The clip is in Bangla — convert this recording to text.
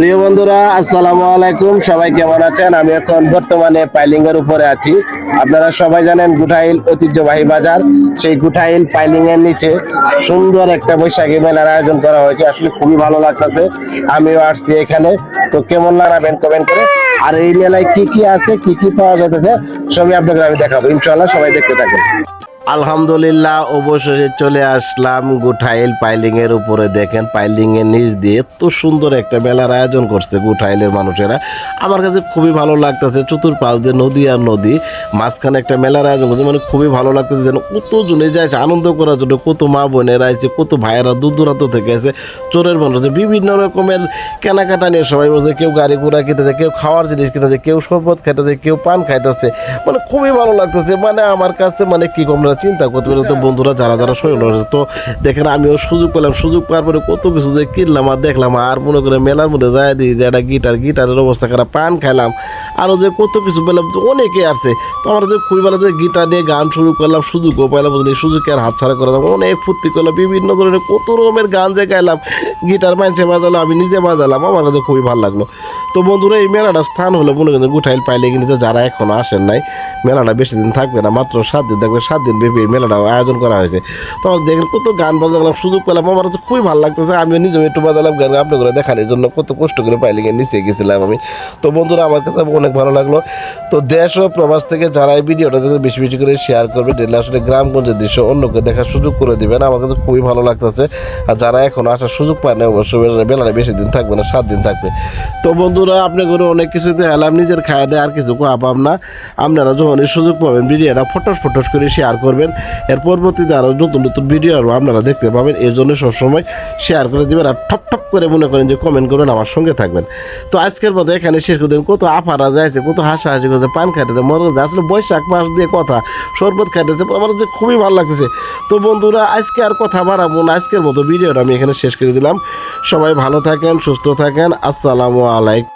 প্রিয় বন্ধুরা, আসসালামু আলাইকুম। সবাই কেমন আছেন? আমি এখন বর্তমানে পাইলিং এর উপরে আছি। আপনারা সবাই জানেন গুঠাইল ঐতিহ্যবাহী বাজার। সেই গুঠাইল পাইলিং এর নিচে সুন্দর একটা বৈশাখী মেলার আয়োজন করা হয়েছে। আসলে খুবই ভালো লাগতেছে। আমিও আসছি এখানে। তো কেমন লাগাবেন কমেন্ট করে। আর এই মেলায় কি কি আছে, কি কি পাওয়া যাচ্ছে সবই আপনাদের আমি দেখাবো ইনশাআল্লাহ। সবাই দেখতে থাকুন। আলহামদুলিল্লাহ, অবশেষে চলে আসলাম গুঠাইল পাইলিং এর উপরে। দেখেন পাইলিং এর নিচ দিয়ে এত সুন্দর একটা মেলার আয়োজন করছে গুঠাইলের মানুষেরা। আমার কাছে খুবই ভালো লাগতেছে। চতুর্পাশ দিয়ে নদী আর নদী, মাঝখানে একটা মেলার আয়োজন করছে, মানে খুবই ভালো লাগতেছে। যেন কত জনে যাইছে আনন্দ করার জন্য, কত মা বোনেরা আছে, কত ভাইয়েরা দূর দূরান্ত থেকে আছে, চোরের মানুষ বিভিন্ন রকমের কেনাকাটা নিয়ে সবাই বলছে। কেউ গাড়ি ঘোড়া কিনতেছে, কেউ খাওয়ার জিনিস কিনতেছে, কেউ শরবত খাইতেছে, কেউ পান খাইতেছে। মানে খুবই ভালো লাগতেছে। মানে আমার কাছে মানে কি কম চিন্তা করতে পারে। তো বন্ধুরা যারা যারা শরীর তো দেখেন, আমিও সুযোগ পেলাম। সুযোগ পাওয়ার পরে কত কিছু যে কিনলাম আর দেখলাম। আর মনে করে মেলার মধ্যে যাই দিই যে একটা গিটারের অবস্থা খারাপ, পান খাইলাম, আরও যে কত কিছু পেলাম। অনেকে আছে। তো আমরা যে খুবই ভালো যে গিটার নিয়ে গান শুরু করলাম, সুযোগও পাইলাম। বুঝলি, সুযোগকে আর হাত ছাড়া করে দিলাম। অনেক ফুর্তি করলাম, বিভিন্ন ধরনের কত রকমের গান যে গাইলাম। গিটার মানুষে বাজালো, আমি নিজে বাজালাম। আমার কাছে খুবই ভালো লাগলো। তো বন্ধুরা, এই মেলাটা স্থান হলো মনে করেন গুঠাইল পাইলিং নিতে। যারা এখনো আসেন নাই, মেলাটা বেশি দিন থাকবে না, মাত্র 7 দিন থাকবে। 7 দিন ব্যাপী মেলাটা আয়োজন করা হয়েছে। তো দেখেন কত গান বাজালাম, সুযোগ পেলাম। আমার কাছে খুবই ভালো লাগতেছে। আমিও নিজেও একটু বাজালাম গান, আপনি করে দেখানোর জন্য কত কষ্ট করে পাইলিং এর নিচে গেছিলাম আমি। তো বন্ধুরা, আমার কাছে অনেক ভালো লাগলো। তো দেশ ও প্রবাস থেকে যারা এই ভিডিওটা বেশি বেশি করে শেয়ার করবে, ডেলি আসলে গ্রামগঞ্জের দৃশ্য অন্যকে দেখার সুযোগ করে দিবেন। আমার কাছে খুবই ভালো লাগতেছে। আর যারা এখন আসার সুযোগ পায় না, অবশ্যই মেলাটা বেশি দিন থাকবে না, 7 দিন থাকবে। তো বন্ধুরা, আপনি করে অনেক কিছুতে হেলাম, নিজের খাওয়া দেয় আর কিছু পাব না। আপনারা যখন এই সুযোগ পাবেন, ভিডিওটা ফটোস করে শেয়ার করবেন। এর পরবর্তীতে আরও নতুন নতুন ভিডিও আপনারা দেখতে পাবেন। এই জন্য সবসময় শেয়ার করে দেবেন। আর ঠপ করে মনে করেন যে কমেন্ট করবেন, আমার সঙ্গে থাকবেন। তো আজকের মতো এখানে শেষ করে দেন। কত আপারা যাইছে, কত হাসাহাসি করছে, পান খাইতেছে, মনে আসলে বৈশাখ মাস দিয়ে কথা, শরবত খাইতেছে। আমার যে খুবই ভালো লাগতেছে। তো বন্ধুরা, আজকে আর কথা বাড়াবো না। আজকের মতো ভিডিওটা আমি এখানে শেষ করে দিলাম। সবাই ভালো থাকেন, সুস্থ থাকেন। আসসালামু আলাইকুম।